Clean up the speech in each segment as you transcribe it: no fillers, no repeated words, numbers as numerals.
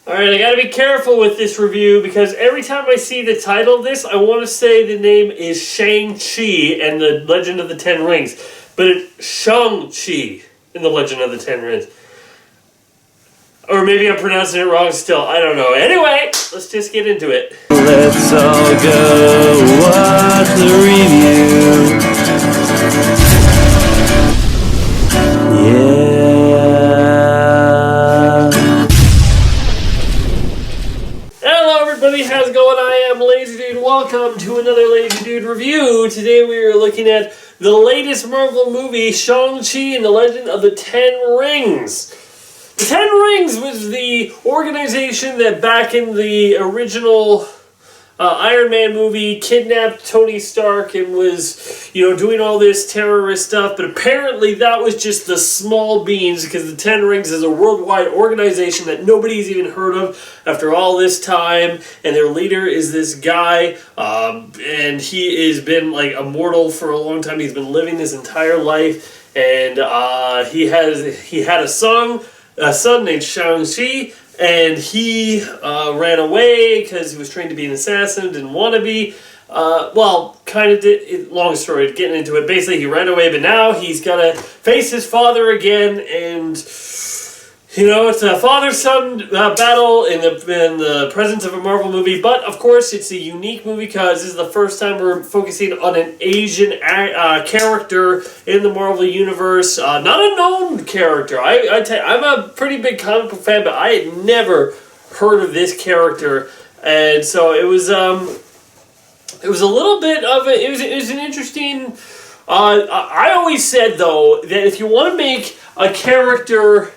Alright, I gotta be careful with this review because every time I see the title of this, I want to say the name is Shang-Chi and the Legend of the Ten Rings. But it's Shang-Chi in the Legend of the Ten Rings. Or maybe I'm pronouncing it wrong still. I don't know. Anyway, let's just get into it. Let's all go watch the review. Yeah. Hello everybody, how's it going? I am Lazy Dude. Welcome to another Lazy Dude review. Today we are looking at the latest Marvel movie, Shang-Chi and the Legend of the Ten Rings. The Ten Rings was the organization that back in the original Iron Man movie kidnapped Tony Stark and was, doing all this terrorist stuff, but apparently that was just the small beans because the Ten Rings is a worldwide organization that nobody's even heard of after all this time, and their leader is this guy, and he has been like immortal for a long time. He's been living his entire life, and he had a son named Shang-Chi, and he ran away because he was trained to be an assassin, didn't want to be. Kind of did. Long story, getting into it. Basically, he ran away, but now he's got to face his father again, and it's a father-son battle in the presence of a Marvel movie. But of course, it's a unique movie because this is the first time we're focusing on an Asian character in the Marvel universe. Not a known character. I'm a pretty big comic book fan, but I had never heard of this character, and so it was a little bit of a. It was an interesting. I always said though that if you want to make a character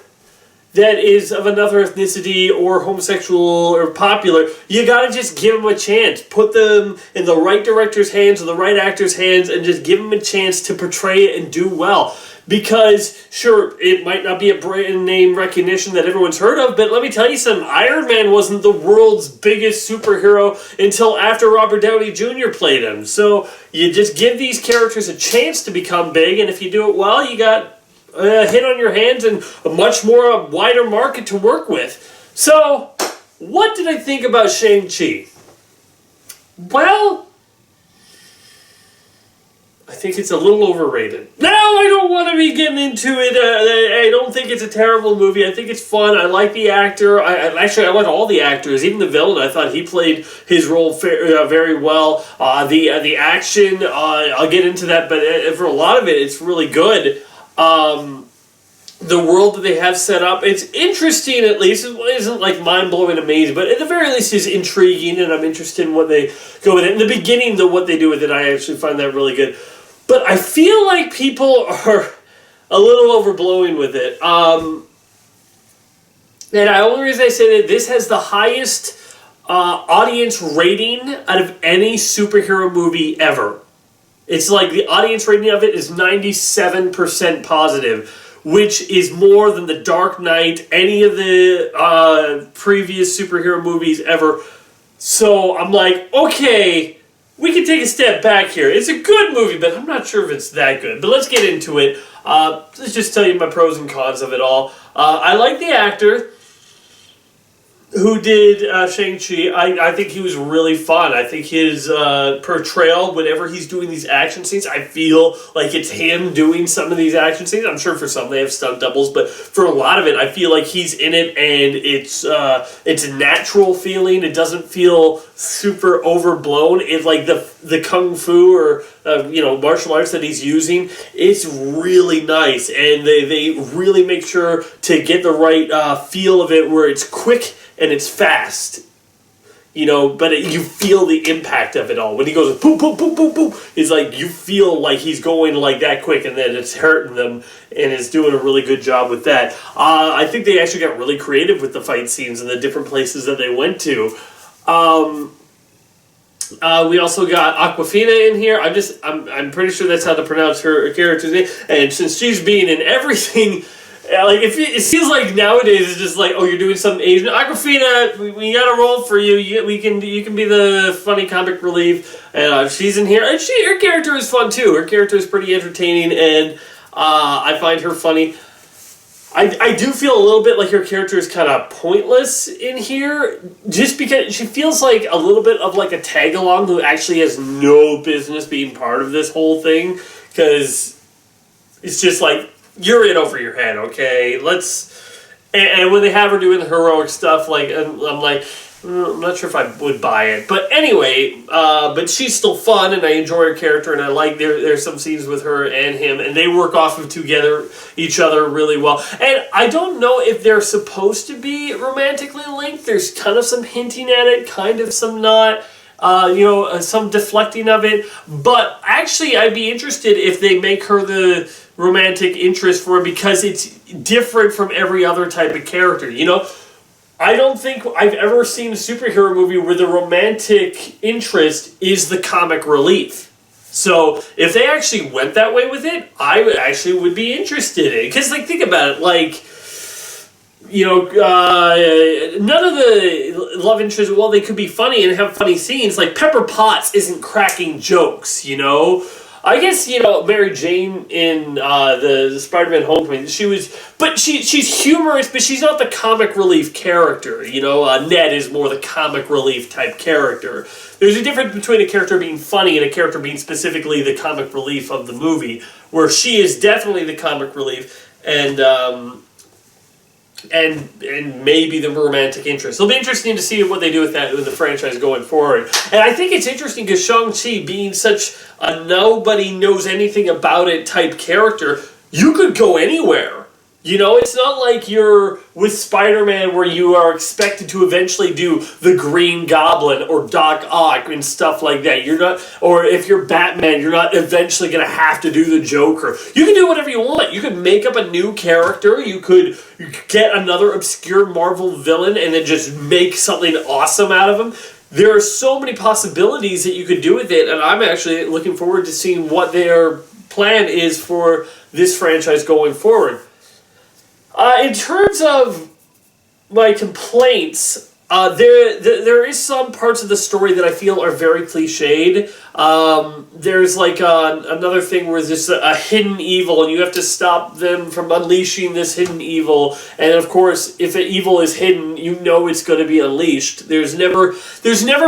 that is of another ethnicity or homosexual or popular, you gotta just give them a chance. Put them in the right director's hands or the right actor's hands and just give them a chance to portray it and do well. Because, sure, it might not be a brand name recognition that everyone's heard of, but let me tell you something, Iron Man wasn't the world's biggest superhero until after Robert Downey Jr. played him. So you just give these characters a chance to become big, and if you do it well, you got a hit on your hands and a much more wider market to work with. So, what did I think about Shang-Chi? Well, I think it's a little overrated. Now, I don't want to be getting into it. I don't think it's a terrible movie. I think it's fun. I like the actor. I like all the actors. Even the villain, I thought he played his role very well. The action, I'll get into that, but for a lot of it, it's really good. The world that they have set up, it's interesting at least. It isn't like mind-blowing amazing, but at the very least is intriguing, and I'm interested in what they go with it. In the beginning, though, what they do with it, I actually find that really good. But I feel like people are a little overblowing with it. And the only reason I say that this has the highest audience rating out of any superhero movie ever. It's like the audience rating of it is 97% positive, which is more than The Dark Knight, any of the previous superhero movies ever. So I'm like, okay, we can take a step back here. It's a good movie, but I'm not sure if it's that good. But let's get into it. Let's just tell you my pros and cons of it all. I like the actor who did Shang-Chi. I think he was really fun. I think his portrayal, whenever he's doing these action scenes, I feel like it's him doing some of these action scenes. I'm sure for some they have stunt doubles, but for a lot of it, I feel like he's in it, and it's a natural feeling. It doesn't feel super overblown. It's like the kung fu or martial arts that he's using. It's really nice, and they really make sure to get the right feel of it, where it's quick and it's fast, but you feel the impact of it all. When he goes boom, boom, boom, boom, boom, it's like you feel like he's going like that quick, and then it's hurting them, and it's doing a really good job with that. I think they actually got really creative with the fight scenes and the different places that they went to. We also got Aquafina in here. I'm pretty sure that's how to pronounce her character's name, and since she's being in everything. Like it seems like nowadays it's just like, oh, you're doing something Asian. Aquafina, we got a role for you. You can be the funny comic relief, and she's in here. And her character is fun too. Her character is pretty entertaining, and I find her funny. I do feel a little bit like her character is kind of pointless in here, just because she feels like a little bit of like a tag-along who actually has no business being part of this whole thing, because it's just like, you're in over your head, okay? And when they have her doing the heroic stuff, like, I'm like, I'm not sure if I would buy it. But anyway, but she's still fun, and I enjoy her character, and I like there's some scenes with her and him, and they work off of each other really well. And I don't know if they're supposed to be romantically linked. There's kind of some hinting at it, kind of some not. Some deflecting of it. But actually, I'd be interested if they make her the romantic interest for him, because it's different from every other type of character, I don't think I've ever seen a superhero movie where the romantic interest is the comic relief. So if they actually went that way with it, I would be interested in it. Because, think about it, none of the love interests, they could be funny and have funny scenes. Like, Pepper Potts isn't cracking jokes, I guess, Mary Jane in the Spider-Man Homecoming, she's humorous, but she's not the comic relief character, Ned is more the comic relief type character. There's a difference between a character being funny and a character being specifically the comic relief of the movie, where she is definitely the comic relief, and maybe the romantic interest. It'll be interesting to see what they do with that in the franchise going forward. And I think it's interesting because Shang-Chi, being such a nobody knows anything about it type character, you could go anywhere. It's not like you're with Spider-Man where you are expected to eventually do the Green Goblin or Doc Ock and stuff like that. You're not, or if you're Batman, you're not eventually going to have to do the Joker. You can do whatever you want. You could make up a new character. You could get another obscure Marvel villain and then just make something awesome out of him. There are so many possibilities that you could do with it, and I'm actually looking forward to seeing what their plan is for this franchise going forward. In terms of my complaints, there is some parts of the story that I feel are very cliched. There's another thing where there's a hidden evil, and you have to stop them from unleashing this hidden evil. And of course, if an evil is hidden, it's going to be unleashed. There's never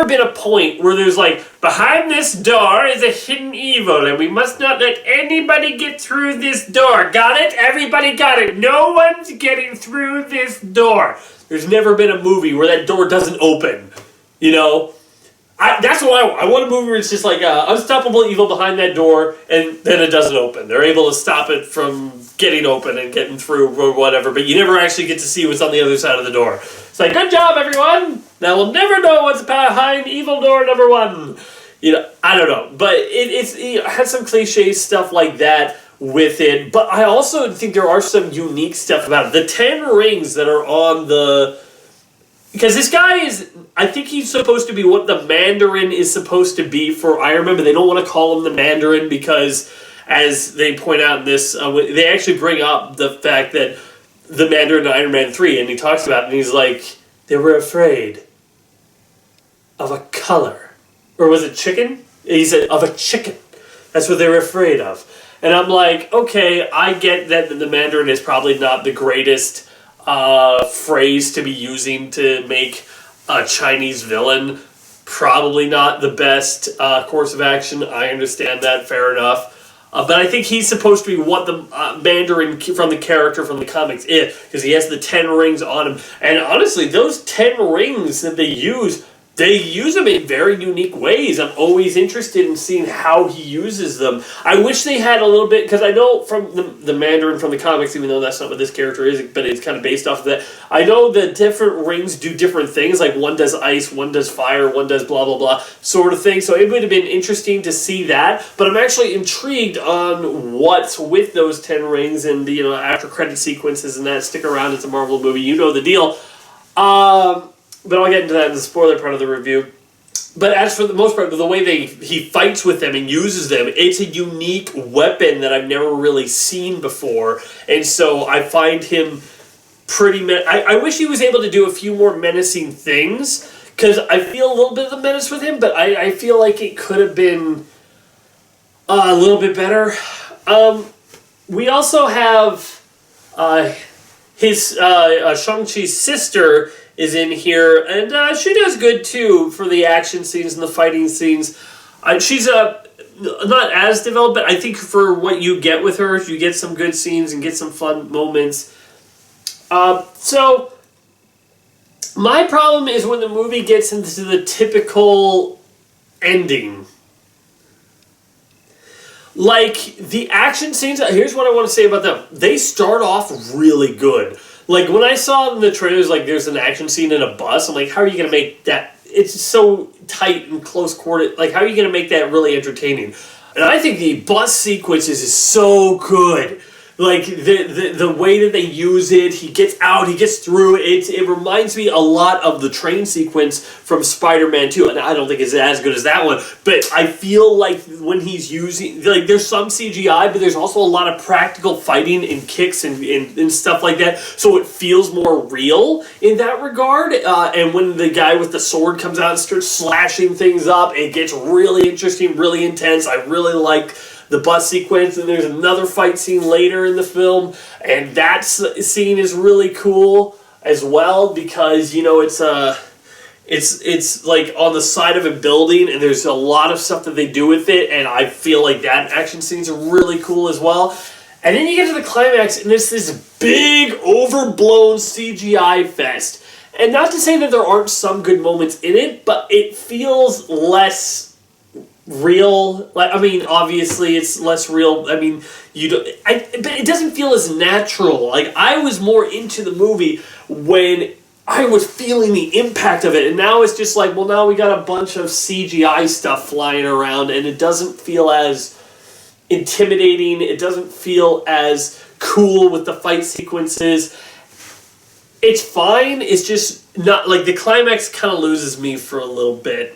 been a point where there's behind this door is a hidden evil, and we must not let anybody get through this door. Got it? Everybody got it. No one's getting through this door. There's never been a movie where that door doesn't open. That's what I want a movie where it's just unstoppable evil behind that door, and then it doesn't open. They're able to stop it from getting open and getting through or whatever, but you never actually get to see what's on the other side of the door. It's good job, everyone! Now we'll never know what's behind evil door number one. I don't know. But it had some cliche stuff like that with it, but I also think there are some unique stuff about it. The 10 rings that are on the... Because this guy is... I think he's supposed to be what the Mandarin is supposed to be for Iron Man, but they don't want to call him the Mandarin because, as they point out in this... they actually bring up the fact that the Mandarin in Iron Man 3, and he talks about it, and he's like, they were afraid of a color. Or was it chicken? He said, of a chicken. That's what they were afraid of. And I'm like, okay, I get that the Mandarin is probably not the greatest phrase to be using to make a Chinese villain. Probably not the best course of action. I understand that, fair enough. But I think he's supposed to be what the Mandarin from the character from the comics is, because he has the 10 rings on him. And honestly, those 10 rings that they use them in very unique ways. I'm always interested in seeing how he uses them. I wish they had a little bit, because I know from the Mandarin from the comics, even though that's not what this character is, but it's kind of based off of that. I know that different rings do different things, like one does ice, one does fire, one does blah, blah, blah, sort of thing. So it would have been interesting to see that, but I'm actually intrigued on what's with those 10 rings and the after credit sequences and that. Stick around, it's a Marvel movie, you know the deal. But I'll get into that in the spoiler part of the review. But as for the most part, the way he fights with them and uses them, it's a unique weapon that I've never really seen before. And so I find him pretty... I wish he was able to do a few more menacing things, because I feel a little bit of the menace with him, but I feel like it could have been a little bit better. We also have... his Shang-Chi's sister is in here, and she does good too for the action scenes and the fighting scenes. She's not as developed, but I think for what you get with her, you get some good scenes and get some fun moments. So my problem is when the movie gets into the typical ending. Like, the action scenes, here's what I want to say about them. They start off really good. Like, when I saw in the trailers, like, there's an action scene in a bus, I'm like, how are you going to make that? It's so tight and close quartered. Like, how are you going to make that really entertaining? And I think the bus sequences is so good. Like, the way that they use it, he gets out, he gets through, it reminds me a lot of the train sequence from Spider-Man 2, and I don't think it's as good as that one, but I feel like when he's using, like, there's some CGI, but there's also a lot of practical fighting and kicks and stuff like that, so it feels more real in that regard, and when the guy with the sword comes out and starts slashing things up, it gets really interesting, really intense. I really like the bus sequence, and there's another fight scene later in the film, and that scene is really cool as well because, you know, it's like on the side of a building, and there's a lot of stuff that they do with it, and I feel like that action scenes are really cool as well. And then you get to the climax, and it's this big, overblown CGI fest. And not to say that there aren't some good moments in it, but it feels less real. Like, I mean, obviously it's less real. I mean, but it doesn't feel as natural. Like, I was more into the movie when I was feeling the impact of it, and now it's just like, well, now we got a bunch of CGI stuff flying around, and it doesn't feel as intimidating. It doesn't feel as cool with the fight sequences. It's fine. It's just not, like, the climax kind of loses me for a little bit.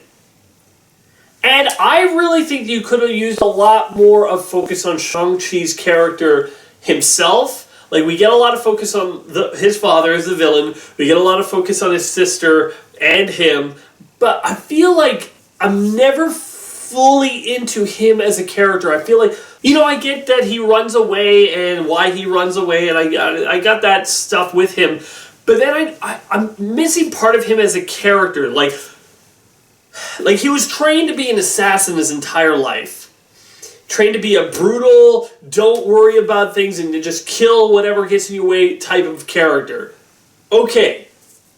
And I really think you could have used a lot more of focus on Shang-Chi's character himself. Like, we get a lot of focus on his father as the villain. We get a lot of focus on his sister and him. But I feel like I'm never fully into him as a character. I feel like, you know, I get that he runs away and why he runs away, and I got that stuff with him. But then I'm missing part of him as a character. Like, he was trained to be an assassin his entire life. Trained to be a brutal, don't worry about things and to just kill whatever gets in your way type of character. Okay,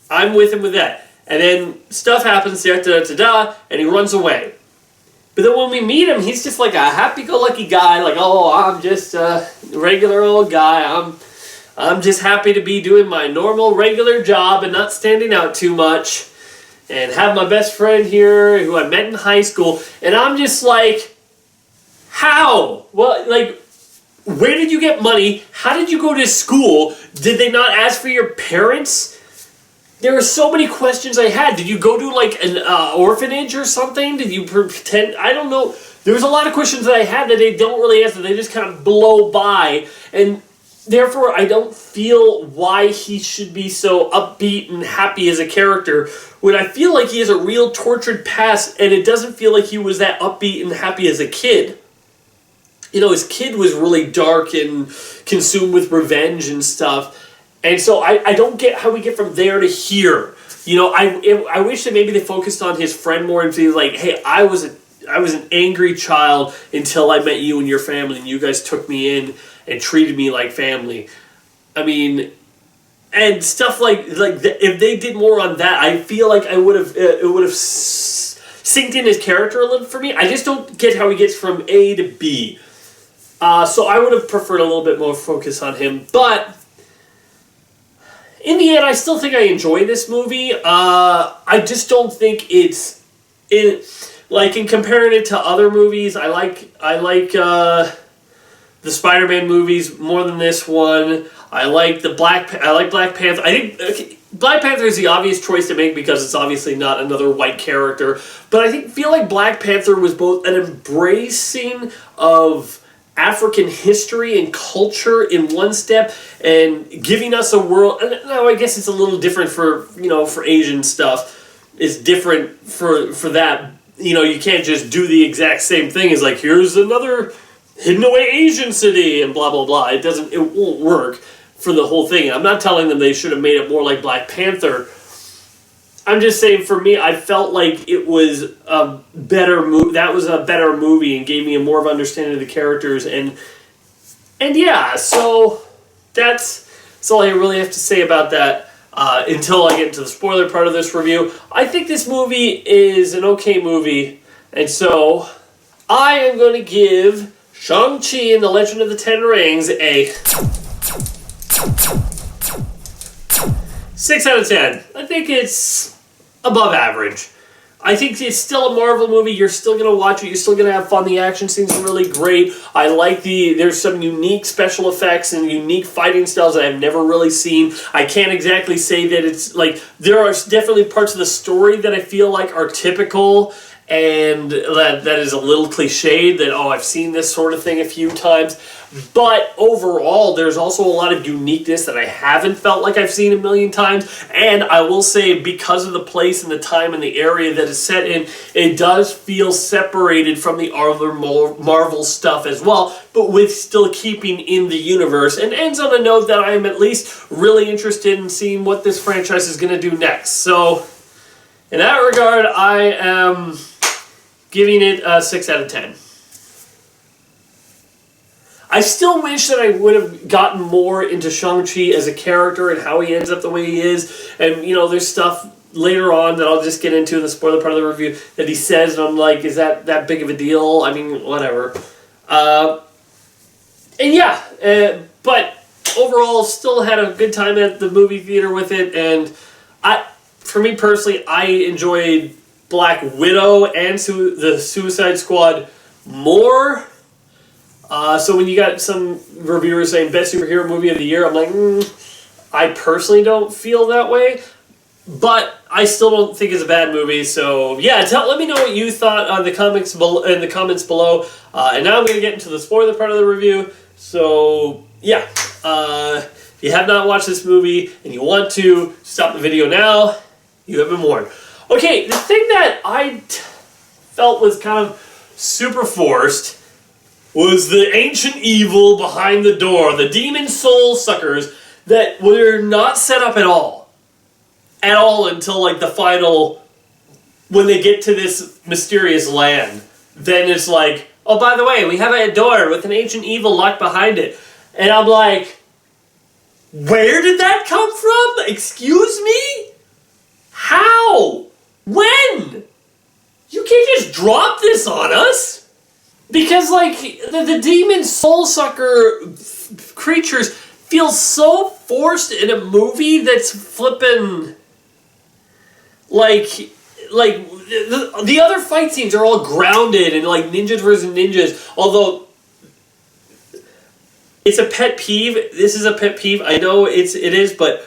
I'm with him with that. And then stuff happens, and he runs away. But then when we meet him, he's just like a happy-go-lucky guy, like, oh, I'm just a regular old guy. I'm just happy to be doing my normal, regular job and not standing out too much. And have my best friend here who I met in high school. And I'm just like, how? Well, like, where did you get money? How did you go to school? Did they not ask for your parents? There were so many questions I had. Did you go to, like, an orphanage or something? Did you pretend? I don't know. There was a lot of questions that I had that they don't really answer. They just kind of blow by. And therefore, I don't feel why he should be so upbeat and happy as a character when I feel like he has a real tortured past, and it doesn't feel like he was that upbeat and happy as a kid. You know, his kid was really dark and consumed with revenge and stuff. And so I don't get how we get from there to here. You know, I wish that maybe they focused on his friend more and be like, hey, I was an angry child until I met you and your family, and you guys took me in and treated me like family. I mean, and stuff like if they did more on that, I feel like it would have synced in his character a little for me. I just don't get how he gets from A to B. So I would have preferred a little bit more focus on him. But in the end, I still think I enjoy this movie. I just don't think it's in comparing it to other movies. I like the Spider-Man movies more than this one. I like Black Panther. I think Black Panther is the obvious choice to make because it's obviously not another white character. But I feel like Black Panther was both an embracing of African history and culture in one step and giving us a world. And now I guess it's a little different for Asian stuff. It's different for that. You know, you can't just do the exact same thing as like, here's another hidden away Asian city and blah blah blah. It won't work for the whole thing. I'm not telling them they should have made it more like Black Panther. I'm just saying, for me, I felt like it was a better movie. That was a better movie and gave me a more of understanding of the characters. And yeah, so that's all I really have to say about that until I get into the spoiler part of this review. I think this movie is an okay movie, and so I am going to give Shang-Chi and the Legend of the Ten Rings a 6 out of 10. I think it's above average. I think it's still a Marvel movie. You're still going to watch it. You're still going to have fun. The action scenes are really great. I like there's some unique special effects and unique fighting styles that I've never really seen. I can't exactly say that it's like, there are definitely parts of the story that I feel like are typical, and that is a little cliched, that, oh, I've seen this sort of thing a few times. But overall, there's also a lot of uniqueness that I haven't felt like I've seen a million times. And I will say, because of the place and the time and the area that it's set in, it does feel separated from the other Marvel stuff as well, but with still keeping in the universe. And ends on a note that I am at least really interested in seeing what this franchise is going to do next. So, in that regard, I am giving it a 6 out of 10. I still wish that I would have gotten more into Shang-Chi as a character and how he ends up the way he is. And, you know, there's stuff later on that I'll just get into in the spoiler part of the review that he says, and I'm like, is that big of a deal? I mean, whatever. And yeah, but overall, still had a good time at the movie theater with it. And for me personally, I enjoyed Black Widow and the Suicide Squad more. So when you got some reviewers saying best superhero movie of the year, I'm like, I personally don't feel that way. But I still don't think it's a bad movie. So yeah, let me know what you thought on the comments below. And now I'm going to get into the spoiler part of the review. So yeah, if you have not watched this movie and you want to, stop the video now. You have been warned. Okay, the thing that I felt was kind of super forced was the ancient evil behind the door, the demon soul suckers that were not set up at all until like the final, when they get to this mysterious land. Then it's like, oh, by the way, we have a door with an ancient evil locked behind it. And I'm like, where did that come from? Excuse me? How? When? You can't just drop this on us. Because, like, the demon soul-sucker creatures feel so forced in a movie that's flippin'... Like the other fight scenes are all grounded and, like, ninjas versus ninjas. Although, it's a pet peeve. This is a pet peeve. I know it is, but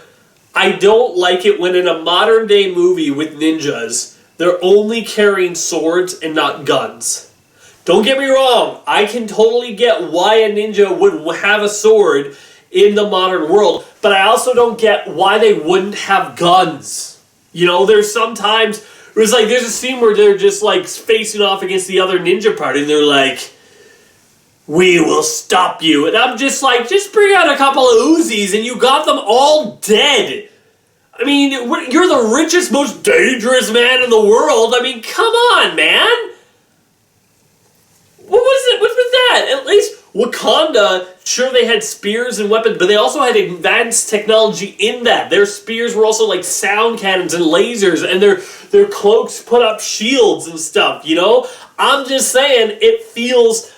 I don't like it when in a modern-day movie with ninjas, they're only carrying swords and not guns. Don't get me wrong, I can totally get why a ninja would have a sword in the modern world, but I also don't get why they wouldn't have guns. You know, there's sometimes, there's a scene where they're just like facing off against the other ninja party and they're like, we will stop you. And I'm just like, just bring out a couple of Uzis and you got them all dead. I mean, you're the richest, most dangerous man in the world. I mean, come on, man. What was it? What was that? At least Wakanda, sure, they had spears and weapons, but they also had advanced technology in that. Their spears were also like sound cannons and lasers, and their cloaks put up shields and stuff, you know? I'm just saying, it feels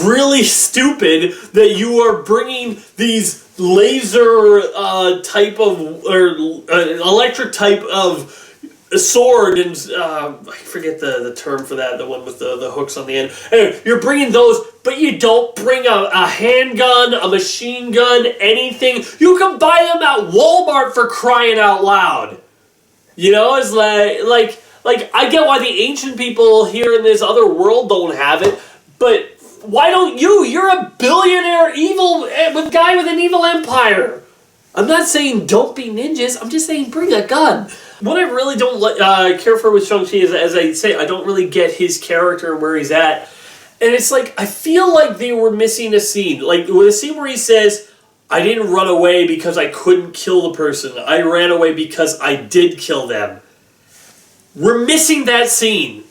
really stupid that you are bringing these laser type of, or electric type of a sword, and I forget the term for that, the one with the hooks on the end. Anyway, you're bringing those, but you don't bring a handgun, a machine gun, anything. You can buy them at Walmart, for crying out loud. You know, it's like I get why the ancient people here in this other world don't have it, but why don't you? You're a billionaire guy with an evil empire. I'm not saying don't be ninjas, I'm just saying bring a gun. What I really don't care for with Shang-Chi is, as I say, I don't really get his character and where he's at. And it's like, I feel like they were missing a scene. Like, with a scene where he says, I didn't run away because I couldn't kill the person. I ran away because I did kill them. We're missing that scene.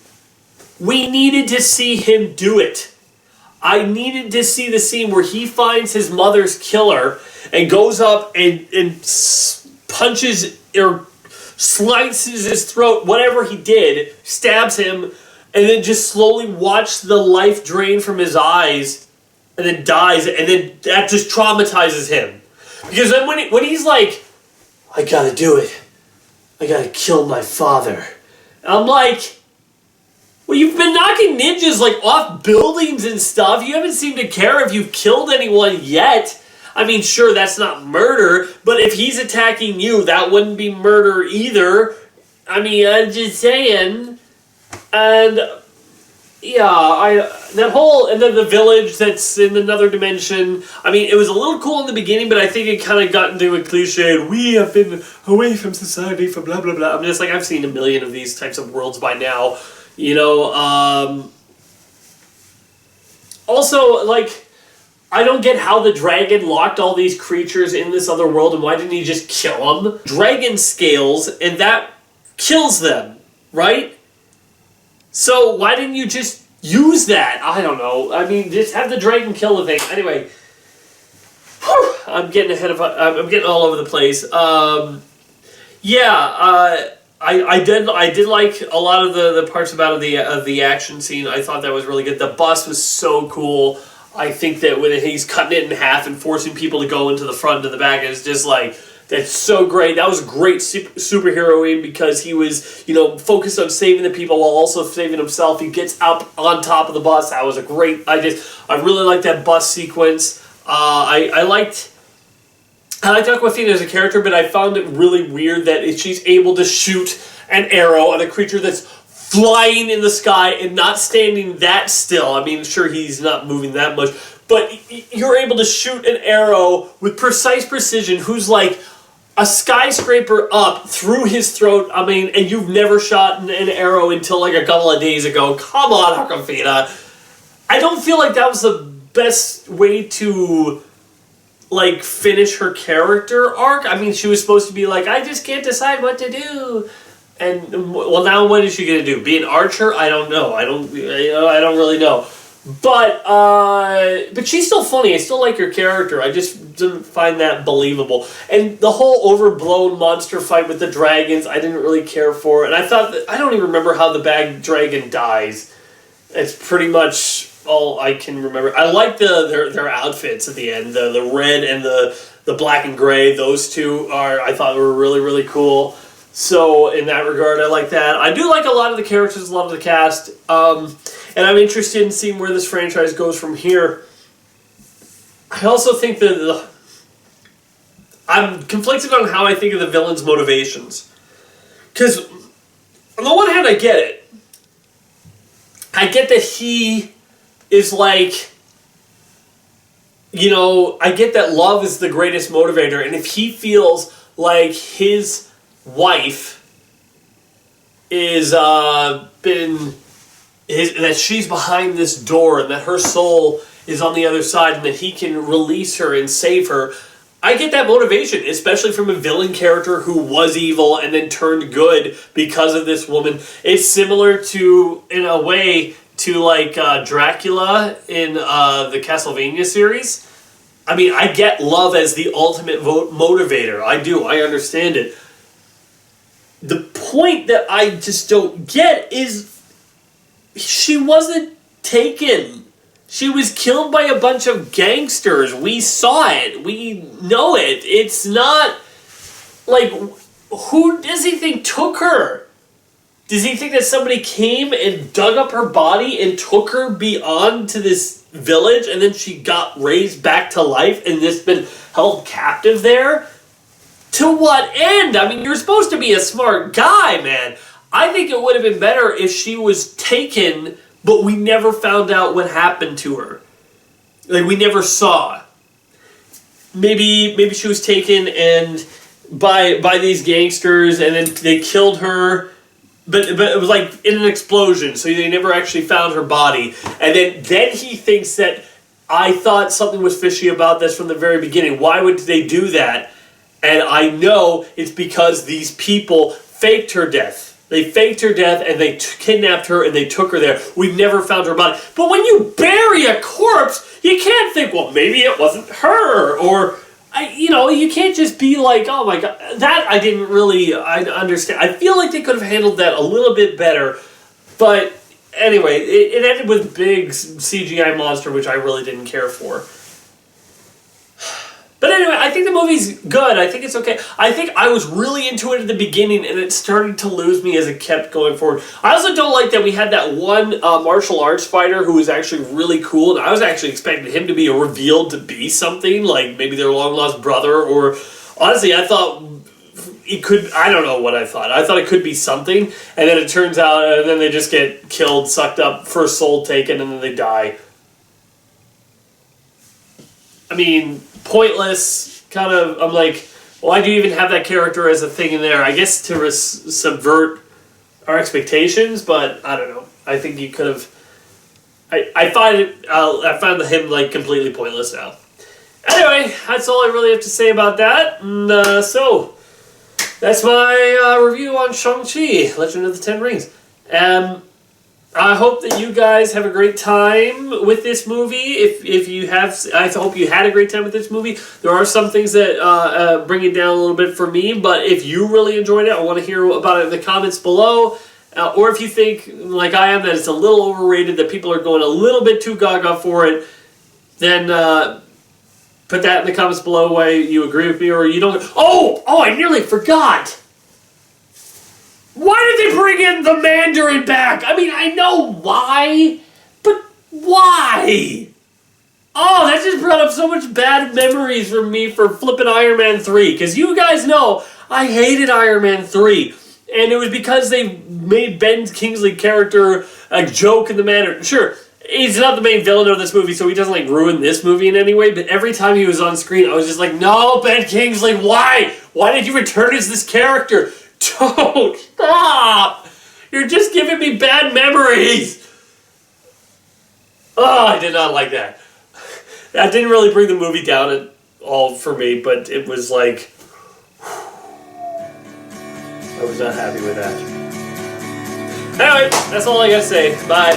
We needed to see him do it. I needed to see the scene where he finds his mother's killer and goes up and punches or slices his throat, whatever he did, stabs him, and then just slowly watch the life drain from his eyes and then dies, and then that just traumatizes him. Because then when he's like, I gotta do it. I gotta kill my father. And I'm like, well, you've been knocking ninjas like off buildings and stuff. You haven't seemed to care if you've killed anyone yet. I mean, sure, that's not murder, but if he's attacking you, that wouldn't be murder either. I mean, I'm just saying. And yeah, and then the village that's in another dimension. I mean, it was a little cool in the beginning, but I think it kind of got into a cliche. We have been away from society for blah, blah, blah. I'm just like, I've seen a million of these types of worlds by now. You know, also, like, I don't get how the dragon locked all these creatures in this other world, and why didn't he just kill them? Dragon scales, and that kills them, right? So why didn't you just use that? I don't know. I mean, just have the dragon kill the thing. Anyway, I'm getting I'm getting all over the place. I did like a lot of the parts about the action scene. I thought that was really good. The bus was so cool. I think that when he's cutting it in half and forcing people to go into the front and the back, it's just like, that's so great. That was great superheroing because he was, focused on saving the people while also saving himself. He gets up on top of the bus. That was a great. I really liked that bus sequence. I liked Aquafina as a character, but I found it really weird that she's able to shoot an arrow at a creature that's flying in the sky and not standing that still. I mean, sure, he's not moving that much, but you're able to shoot an arrow with precise precision who's like a skyscraper up through his throat. I mean, and you've never shot an arrow until like a couple of days ago. Come on, Aquafina. I don't feel like that was the best way to like finish her character arc. I mean, she was supposed to be like, I just can't decide what to do. And well, now what is she gonna do? Be an archer? I don't know. I don't really know. But she's still funny. I still like her character. I just didn't find that believable. And the whole overblown monster fight with the dragons, I didn't really care for. And I thought that I don't even remember how the bag dragon dies. It's pretty much all I can remember. I like their outfits at the end. The red and the black and gray. Those two I thought were really, really cool. So in that regard, I like that. I do like a lot of the characters, a lot of the cast, and I'm interested in seeing where this franchise goes from here. I also think that I'm conflicted on how I think of the villain's motivations. Because on the one hand, I get it. I get that he is like, I get that love is the greatest motivator, and if he feels like his wife is that she's behind this door and that her soul is on the other side and that he can release her and save her, I get that motivation, especially from a villain character who was evil and then turned good because of this woman. It's similar to, in a way, to like Dracula in the Castlevania series. I mean, I get love as the ultimate motivator. I do. I understand it. The point that I just don't get is she wasn't taken. She was killed by a bunch of gangsters. We saw it. We know it. It's not like, who does he think took her? Does he think that somebody came and dug up her body and took her beyond to this village and then she got raised back to life and just been held captive there? To what end? I mean, you're supposed to be a smart guy, man. I think it would have been better if she was taken, but we never found out what happened to her. Like, we never saw. Maybe she was taken and by these gangsters, and then they killed her, but it was like in an explosion, so they never actually found her body. And then he thinks that I thought something was fishy about this from the very beginning. Why would they do that? And I know it's because these people faked her death. They faked her death and they kidnapped her and they took her there. We've never found her body. But when you bury a corpse, you can't think, well, maybe it wasn't her. Or, you can't just be like, oh my God. That I didn't really understand. I feel like they could have handled that a little bit better. But anyway, it ended with big CGI monster, which I really didn't care for. But anyway, I think the movie's good. I think it's okay. I think I was really into it at the beginning, and it started to lose me as it kept going forward. I also don't like that we had that one martial arts fighter who was actually really cool, and I was actually expecting him to be revealed to be something, like maybe their long-lost brother, or honestly, I thought it could, I don't know what I thought. I thought it could be something, and then it turns out, and then they just get killed, sucked up, first soul taken, and then they die. I mean, pointless, kind of, I'm like, why do you even have that character as a thing in there? I guess to subvert our expectations, but I don't know. I think you could have, I found him, like, completely pointless now. Anyway, that's all I really have to say about that, and so, that's my review on Shang-Chi, Legend of the Ten Rings. I hope that you guys have a great time with this movie. If you have, I hope you had a great time with this movie. There are some things that bring it down a little bit for me, but if you really enjoyed it, I want to hear about it in the comments below. Or if you think, like I am, that it's a little overrated, that people are going a little bit too gaga for it, then put that in the comments below why you agree with me or you don't. Oh, I nearly forgot. Why did they bring in the Mandarin back? I mean, I know why, but why? Oh, that just brought up so much bad memories for me for flipping Iron Man 3. Because you guys know, I hated Iron Man 3. And it was because they made Ben Kingsley's character a joke in the Mandarin. Sure, he's not the main villain of this movie, so he doesn't, like, ruin this movie in any way. But every time he was on screen, I was just like, no, Ben Kingsley, why? Why did you return as this character? Don't stop! You're just giving me bad memories! Oh, I did not like that. That didn't really bring the movie down at all for me, but it was like... I was not happy with that. Anyway, that's all I gotta say. Bye.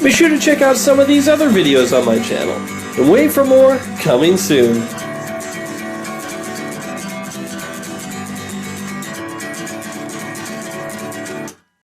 Be sure to check out some of these other videos on my channel. And wait for more coming soon.